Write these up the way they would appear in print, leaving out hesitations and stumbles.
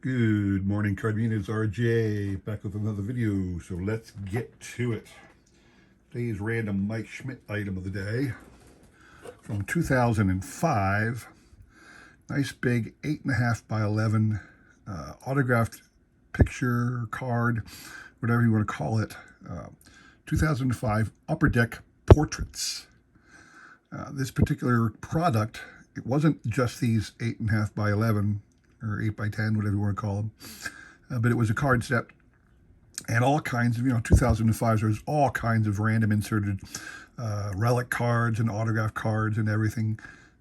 Good morning, Cardenas. RJ back with another video. So let's get to it. Today's random Mike Schmidt item of the day from 2005. Nice big 8.5 by 11 autographed picture, card, whatever you want to call it. 2005 Upper Deck Portraits. This particular product, it wasn't just these 8.5 by 11 or 8 by 10, whatever you want to call them, but it was a card set and all kinds of, 2005, there's all kinds of random inserted relic cards and autograph cards and everything.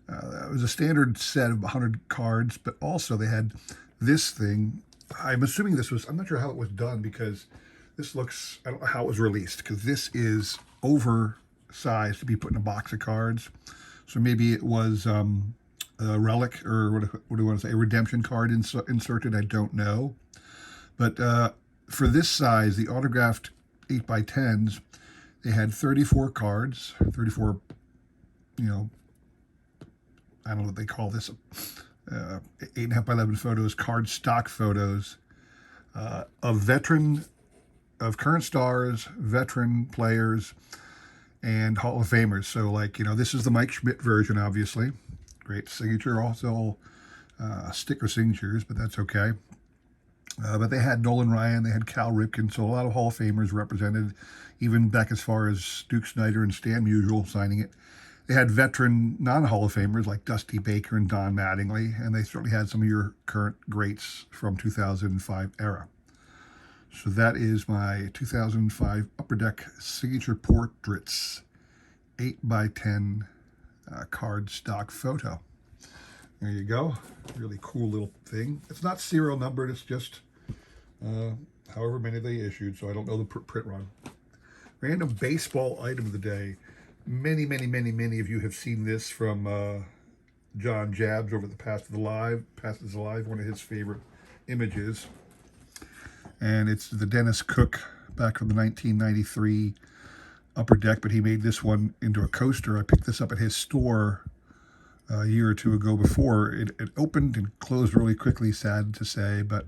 It was a standard set of 100 cards, but also they had this thing. I'm assuming this was, I'm not sure how it was done because this looks, I don't know how it was released, because this is oversized to be put in a box of cards. So maybe it was a relic, or what do you want to say, a redemption card inserted, I don't know. But for this size, the autographed 8 by 10s, they had 34 cards, 34, I don't know what they call this, 8.5 by 11 photos, card stock photos of current stars, veteran players, and Hall of Famers. So this is the Mike Schmidt version, obviously. Great signature, also sticker signatures, but that's okay. But they had Nolan Ryan, they had Cal Ripken, so a lot of Hall of Famers represented, even back as far as Duke Snider and Stan Musial signing it. They had veteran non-Hall of Famers like Dusty Baker and Don Mattingly, and they certainly had some of your current greats from 2005 era. So that is my 2005 Upper Deck Signature Portraits 8 by 10 card stock photo. There you go. Really cool little thing. It's not serial numbered. It's just however many they issued. So I don't know the print run. Random baseball item of the day. Many of you have seen this from John Jabs over the Past is Alive, one of his favorite images. And it's the Dennis Cook back from the 1993 Upper Deck, but he made this one into a coaster. I picked this up at his store a year or two ago before. It opened and closed really quickly, sad to say, but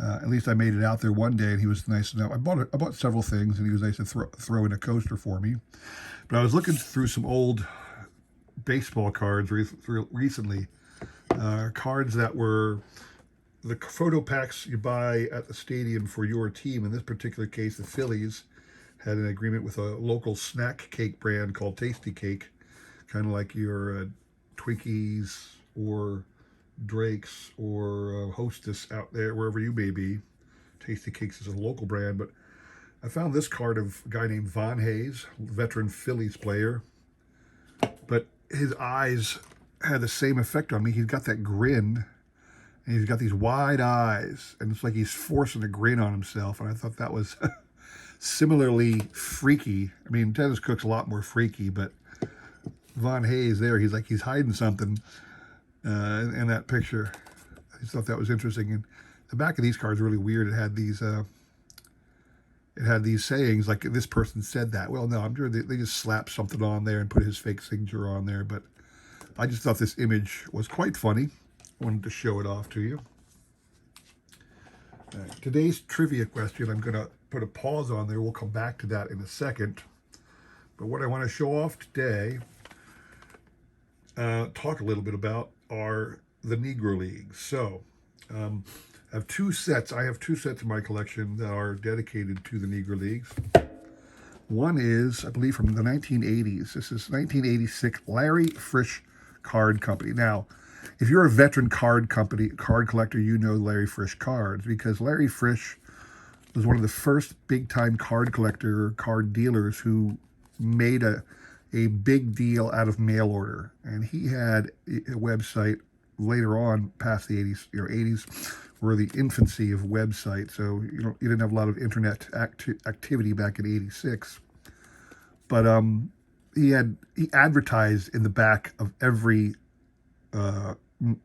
at least I made it out there one day, and he was nice enough. I bought several things, and he was nice to throw in a coaster for me. But I was looking through some old baseball cards recently, cards that were the photo packs you buy at the stadium for your team. In this particular case, the Phillies had an agreement with a local snack cake brand called Tasty Cake, kind of like your Twinkies or Drake's or Hostess out there, wherever you may be. Tasty Cakes is a local brand, but I found this card of a guy named Von Hayes, veteran Phillies player, but his eyes had the same effect on me. He's got that grin, and he's got these wide eyes, and it's like he's forcing a grin on himself, and I thought that was similarly freaky. I mean, Dennis Cook's a lot more freaky, but Von Hayes there, he's hiding something in that picture. I just thought that was interesting. And the back of these cards are really weird. It had these sayings like, this person said that. Well, no, I'm sure they just slapped something on there and put his fake signature on there. But I just thought this image was quite funny. I wanted to show it off to you. Today's trivia question, I'm going to put a pause on there. We'll come back to that in a second. But what I want to show off today, talk a little bit about, are the Negro Leagues. So I have two sets. I have two sets in my collection that are dedicated to the Negro Leagues. One is, I believe, from the 1980s. This is 1986 Larry Frisch Card Company. Now, if you're a veteran card collector, you know Larry Frisch cards, because Larry Frisch was one of the first big-time card dealers who made a big deal out of mail order. And he had a website later on, past the 80s, were the infancy of websites. So you didn't have a lot of internet activity back in '86. But he advertised in the back of every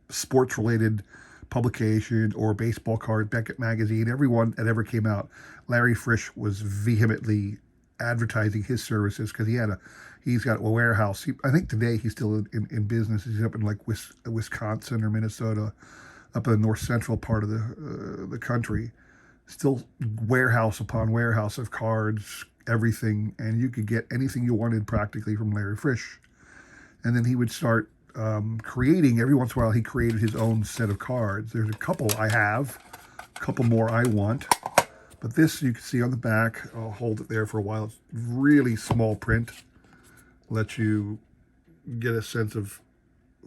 sports-related publication or baseball card, Beckett magazine, everyone that ever came out. Larry Frisch was vehemently advertising his services because he's got a warehouse. I think today he's still in business. He's up in like Wisconsin or Minnesota, up in the north central part of the country. Still warehouse upon warehouse of cards, everything, and you could get anything you wanted practically from Larry Frisch. And then he would start creating, every once in a while he created his own set of cards. There's a couple I have, a couple more I want. But this you can see on the back. I'll hold it there for a while. It's really small print. Lets you get a sense of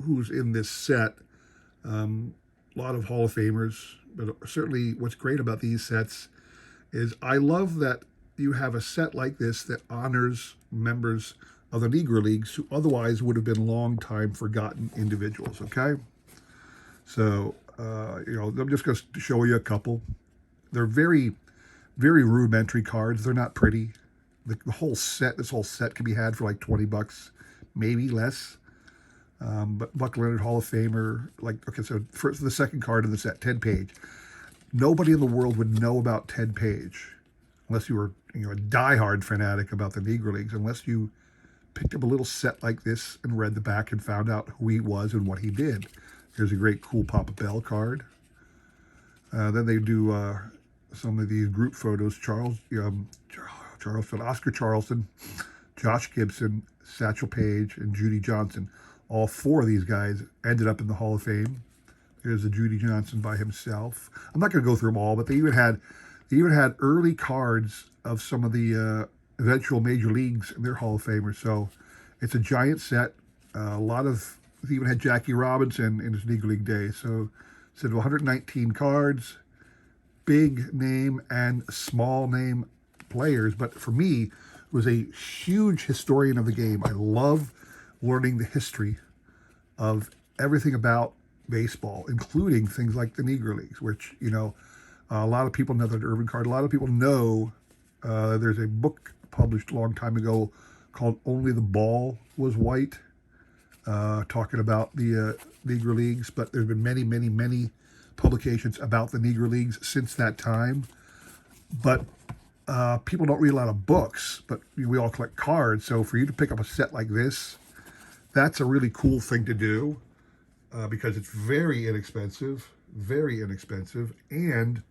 who's in this set. A lot of Hall of Famers, but certainly what's great about these sets is I love that you have a set like this that honors members of the Negro Leagues who otherwise would have been long-time forgotten individuals, okay? So, I'm just going to show you a couple. They're very, very rudimentary cards. They're not pretty. The whole set, this whole set can be had for like 20 bucks, maybe less. But Buck Leonard, Hall of Famer, okay, so first, the second card in the set, Ted Page. Nobody in the world would know about Ted Page unless you were, a diehard fanatic about the Negro Leagues, unless you picked up a little set like this and read the back and found out who he was and what he did. Here's a great cool Papa Bell card. Then they do some of these group photos. Oscar Charleston, Josh Gibson, Satchel Paige, and Judy Johnson. All four of these guys ended up in the Hall of Fame. There's a Judy Johnson by himself. I'm not going to go through them all, but they even had early cards of some of the eventual major leagues in their Hall of Famers. So it's a giant set. They even had Jackie Robinson in his Negro League days. So it's 119 cards, big name and small name players. But for me, it was a huge historian of the game. I love learning the history of everything about baseball, including things like the Negro Leagues, which, a lot of people know that Irvin card. A lot of people know there's a book published a long time ago called Only the Ball Was White, talking about the Negro Leagues. But there's been many, many, many publications about the Negro Leagues since that time. But people don't read a lot of books, but we all collect cards. So for you to pick up a set like this, that's a really cool thing to do because it's very inexpensive, and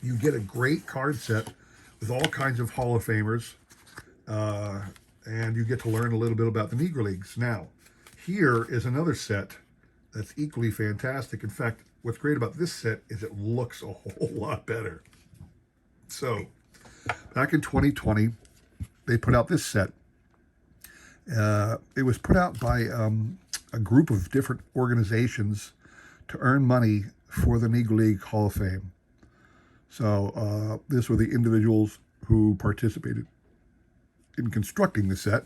you get a great card set with all kinds of Hall of Famers, and you get to learn a little bit about the Negro Leagues. Now, here is another set that's equally fantastic. In fact, what's great about this set is it looks a whole lot better. So, back in 2020, they put out this set. It was put out by a group of different organizations to earn money for the Negro League Hall of Fame. So this were the individuals who participated in constructing the set.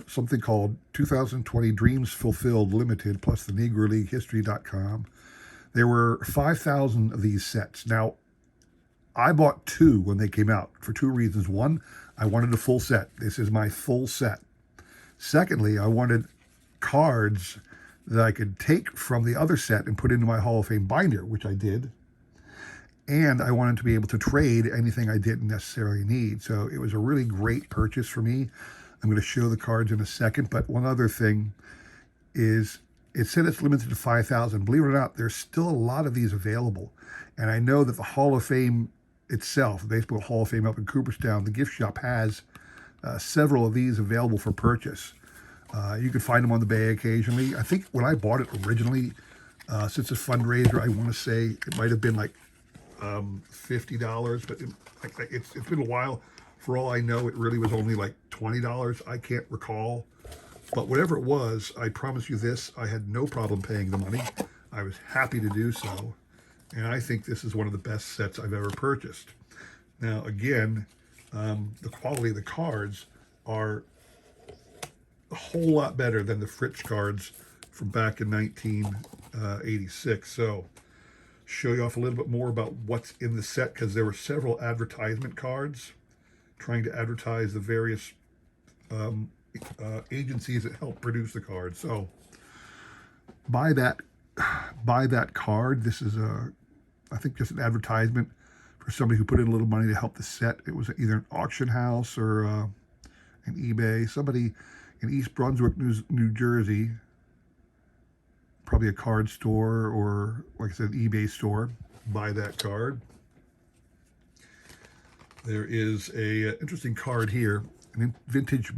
Something called 2020 Dreams Fulfilled Limited plus the Negro League History.com. There were 5,000 of these sets. Now, I bought two when they came out for two reasons. One, I wanted a full set. This is my full set. Secondly, I wanted cards that I could take from the other set and put into my Hall of Fame binder, which I did. And I wanted to be able to trade anything I didn't necessarily need. So it was a really great purchase for me. I'm going to show the cards in a second. But one other thing is it said it's limited to 5,000. Believe it or not, there's still a lot of these available. And I know that the Hall of Fame itself, the Baseball Hall of Fame up in Cooperstown, the gift shop has several of these available for purchase. You can find them on the bay occasionally. I think when I bought it originally, since it's a fundraiser, I want to say it might have been like $50, but it's been a while. For all I know, it really was only like $20. I can't recall. But whatever it was, I promise you this, I had no problem paying the money. I was happy to do so. And I think this is one of the best sets I've ever purchased. Now, again, the quality of the cards are a whole lot better than the Fritsch cards from back in 1986. So, show you off a little bit more about what's in the set, because there were several advertisement cards trying to advertise the various agencies that help produce the card. So, buy that card. This is I think just an advertisement for somebody who put in a little money to help the set. It was either an auction house or an eBay. Somebody in East Brunswick, New Jersey, probably a card store or, like I said, eBay store. Buy that card. There is a interesting card here. Vintage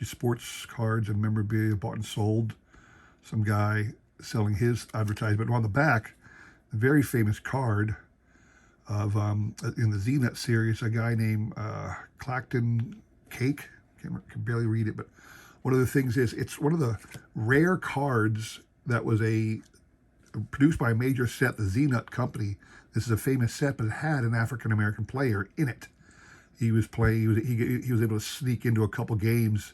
sports cards and memorabilia bought and sold. Some guy selling his advertisement. On the back, a very famous card of in the Z-Net series, a guy named Clacton Cake. Can barely read it, but one of the things is it's one of the rare cards that was produced by a major set, the Z-Nut company. This is a famous set, but it had an African American player in it. He was playing. He was able to sneak into a couple games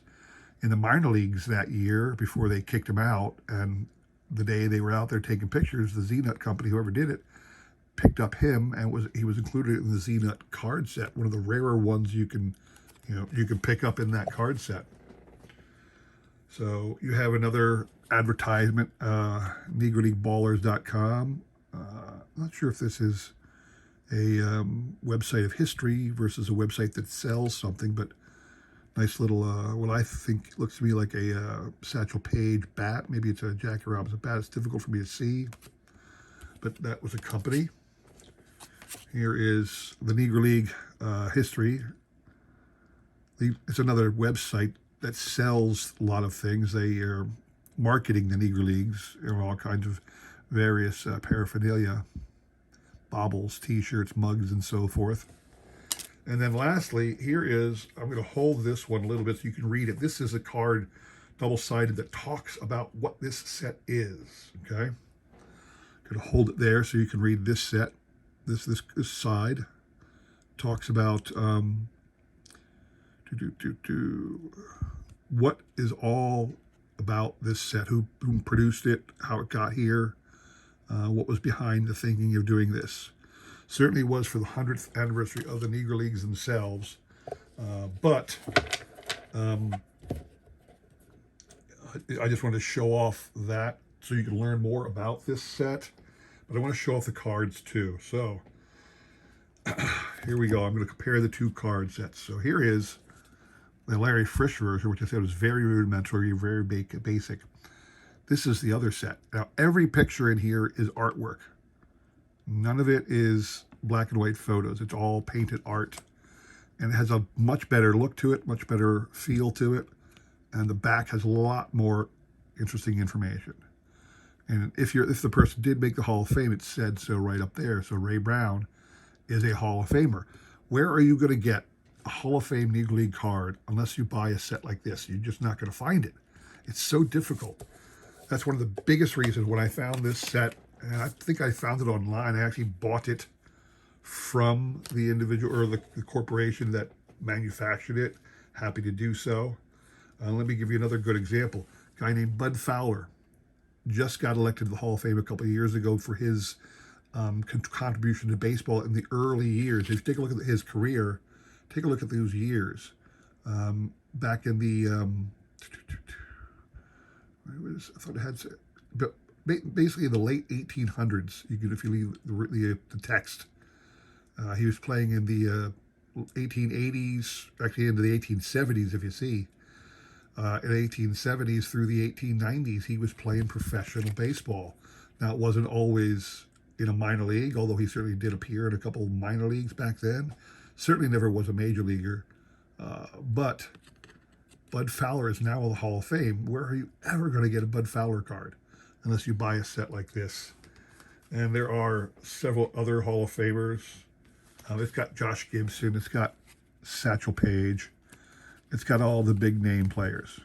in the minor leagues that year before they kicked him out. And the day they were out there taking pictures, the Z-Nut company, whoever did it, picked up him, and he was included in the Z-Nut card set, one of the rarer ones you can pick up in that card set. So you have another advertisement, NegroLeagueBallers.com. Not sure if this is a website of history versus a website that sells something, but nice little, what I think looks to me like a Satchel Paige bat. Maybe it's a Jackie Robinson bat. It's difficult for me to see, but that was a company. Here is the Negro League history. It's another website that sells a lot of things. They are marketing the Negro Leagues, all kinds of various paraphernalia, baubles, T-shirts, mugs, and so forth. And then lastly, here is, I'm going to hold this one a little bit so you can read it. This is a card, double-sided, that talks about what this set is, okay? I'm going to hold it there so you can read this set. This side talks about what is all about this set, who produced it, how it got here, what was behind the thinking of doing this. Certainly was for the 100th anniversary of the Negro Leagues themselves, but I just wanted to show off that so you can learn more about this set, but I want to show off the cards too. So here we go. I'm going to compare the two card sets. So here is the Larry Frisch version, which I said was very rudimentary, very basic. This is the other set. Now, every picture in here is artwork. None of it is black and white photos. It's all painted art. And it has a much better look to it, much better feel to it. And the back has a lot more interesting information. And if the person did make the Hall of Fame, it said so right up there. So Ray Brown is a Hall of Famer. Where are you going to get a Hall of Fame Negro League card unless you buy a set like this? You're just not going to find it. It's so difficult. That's one of the biggest reasons when I found this set, and I think I found it online. I actually bought it from the individual or the corporation that manufactured it. Happy to do so. Let me give you another good example. A guy named Bud Fowler just got elected to the Hall of Fame a couple of years ago for his contribution to baseball in the early years. If you take a look at his career, take a look at those years. Back in the, I thought it had, but basically in the late 1800s, if you leave the text, he was playing in the 1880s, actually into the 1870s, if you see. In the 1870s through the 1890s, he was playing professional baseball. Now, it wasn't always in a minor league, although he certainly did appear in a couple of minor leagues back then. Certainly never was a major leaguer. But Bud Fowler is now in the Hall of Fame. Where are you ever going to get a Bud Fowler card unless you buy a set like this? And there are several other Hall of Famers. It's got Josh Gibson. It's got Satchel Paige. It's got all the big name players.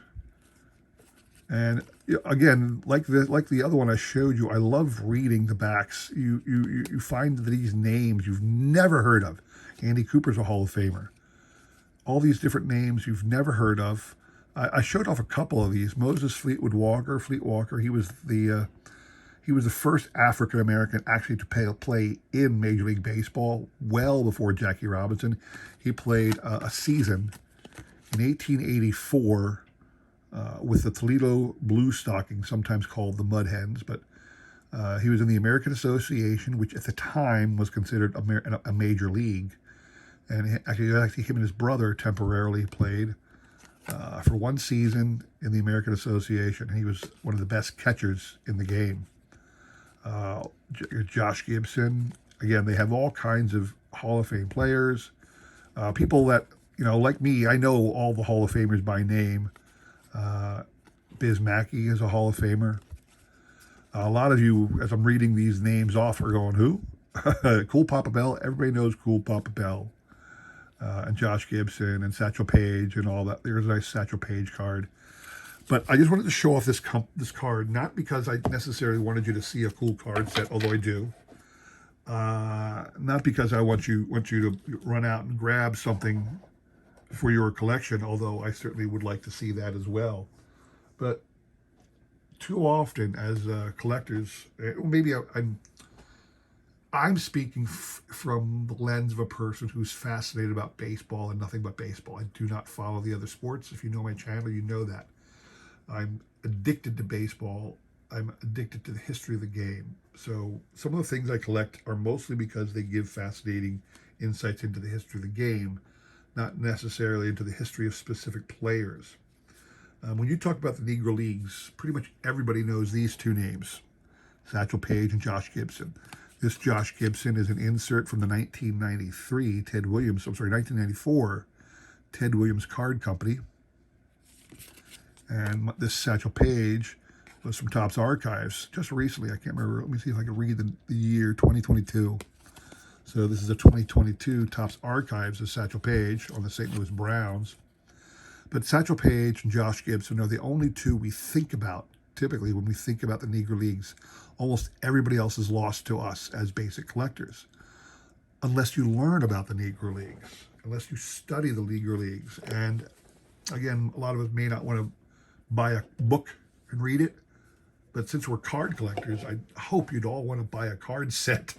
And again, like the other one I showed you, I love reading the backs. You find these names you've never heard of. Andy Cooper's a Hall of Famer. All these different names you've never heard of. I showed off a couple of these. Moses Fleet Walker. He was the first African American actually to play in Major League Baseball, well before Jackie Robinson. He played a season in 1884 with the Toledo Blue Stockings, sometimes called the Mud Hens, but he was in the American Association, which at the time was considered a major league. And actually him and his brother temporarily played. for one season in the American Association. He was one of the best catchers in the game. Josh Gibson. Again, they have all kinds of Hall of Fame players. People that, like me, I know all the Hall of Famers by name. Biz Mackey is a Hall of Famer. A lot of you, as I'm reading these names off, are going, who? Cool Papa Bell. Everybody knows Cool Papa Bell. And Josh Gibson and Satchel Paige and all that. There's a nice Satchel Paige card. But I just wanted to show off this card, not because I necessarily wanted you to see a cool card set, although I do. Not because I want you to run out and grab something for your collection, although I certainly would like to see that as well. But too often as collectors, maybe I'm speaking from the lens of a person who's fascinated about baseball and nothing but baseball. I do not follow the other sports. If you know my channel, you know that. I'm addicted to baseball. I'm addicted to the history of the game. So some of the things I collect are mostly because they give fascinating insights into the history of the game, not necessarily into the history of specific players. When you talk about the Negro Leagues, pretty much everybody knows these two names, Satchel Paige and Josh Gibson. This Josh Gibson is an insert from the 1994 Ted Williams Card Company. And this Satchel Paige was from Topps Archives just recently. I can't remember. Let me see if I can read the year 2022. So this is a 2022 Topps Archives of Satchel Paige on the St. Louis Browns. But Satchel Paige and Josh Gibson are the only two we think about typically when we think about the Negro Leagues. Almost everybody else is lost to us as basic collectors. Unless you learn about the Negro Leagues, unless you study the Negro Leagues. And again, a lot of us may not want to buy a book and read it, but since we're card collectors, I hope you'd all want to buy a card set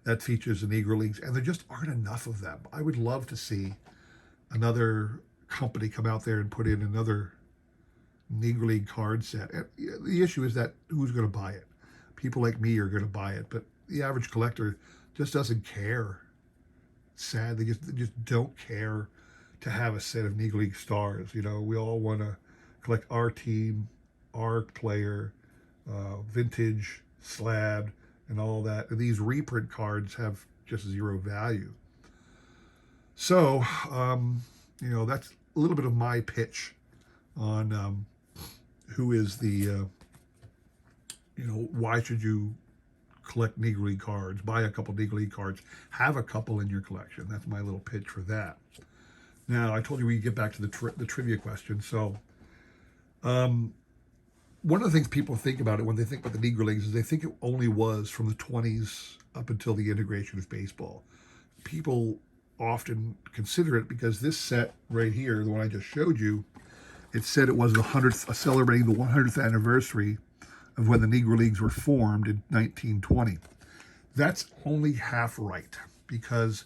that features the Negro Leagues, and there just aren't enough of them. I would love to see another company come out there and put in another Negro League card set. And the issue is that who's going to buy it? People like me are going to buy it, but the average collector just doesn't care. It's sad. They just don't care to have a set of Negro League stars. We all want to collect our team, our player, vintage, slab, and all that. And these reprint cards have just zero value. So, that's a little bit of my pitch on who is the, why should you collect Negro League cards, buy a couple Negro League cards, have a couple in your collection. That's my little pitch for that. Now, I told you we'd get back to the trivia question. So, one of the things people think about it when they think about the Negro Leagues is they think it only was from the 20s up until the integration of baseball. People often consider it because this set right here, the one I just showed you, it said it was celebrating the 100th anniversary of when the Negro Leagues were formed in 1920. That's only half right because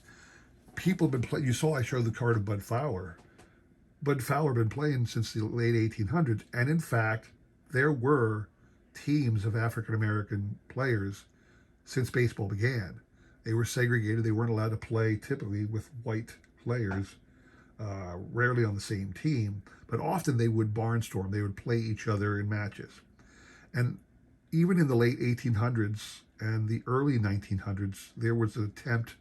people have been playing. You saw I showed the card of Bud Fowler. Bud Fowler had been playing since the late 1800s, and in fact, there were teams of African-American players since baseball began. They were segregated. They weren't allowed to play typically with white players, rarely on the same team, but often they would barnstorm. They would play each other in matches. And even in the late 1800s and the early 1900s, there was an attempt,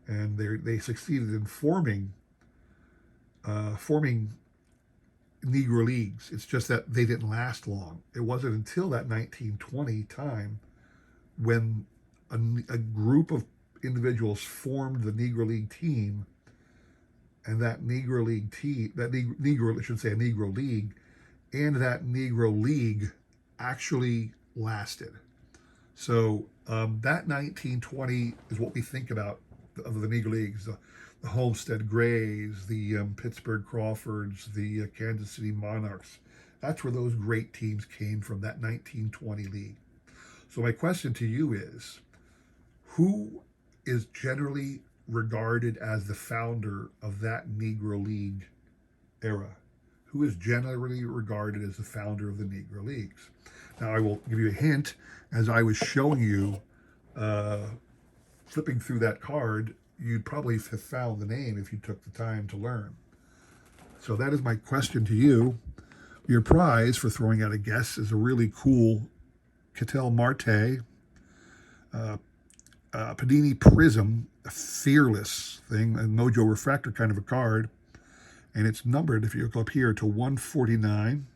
and they succeeded in forming Negro Leagues. It's just that they didn't last long. It wasn't until that 1920 time when a group of individuals formed the Negro League team, and that Negro League team, a Negro League, and that Negro League actually lasted. So that 1920 is what we think about of the Negro Leagues. The Homestead Grays, the Pittsburgh Crawfords, the Kansas City Monarchs. That's where those great teams came from, that 1920 league. So my question to you is, who is generally regarded as the founder of that Negro League era? Who is generally regarded as the founder of the Negro Leagues? Now, I will give you a hint. As I was showing you, flipping through that card, you'd probably have found the name if you took the time to learn. So that is my question to you. Your prize for throwing out a guess is a really cool Ketel Marte Panini Prism, a fearless thing, a Mojo Refractor kind of a card. And it's numbered, if you look up here, to 149.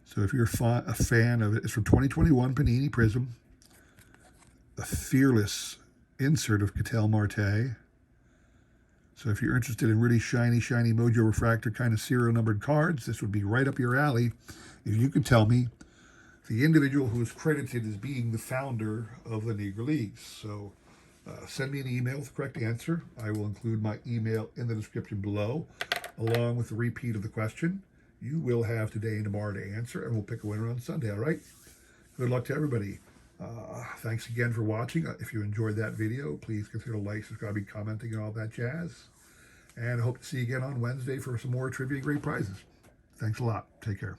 So if you're a fan of it, it's from 2021 Panini Prism. A fearless insert of Ketel Marte. So if you're interested in really shiny Mojo Refractor kind of serial numbered cards, this would be right up your alley. If you could tell me the individual who is credited as being the founder of the Negro Leagues. So send me an email with the correct answer. I will include my email in the description below, along with the repeat of the question. You will have today and tomorrow to answer, and we'll pick a winner on Sunday, all right? Good luck to everybody. Thanks again for watching. If you enjoyed that video, please consider liking, subscribing, commenting, and all that jazz. And I hope to see you again on Wednesday for some more trivia great prizes. Thanks a lot. Take care.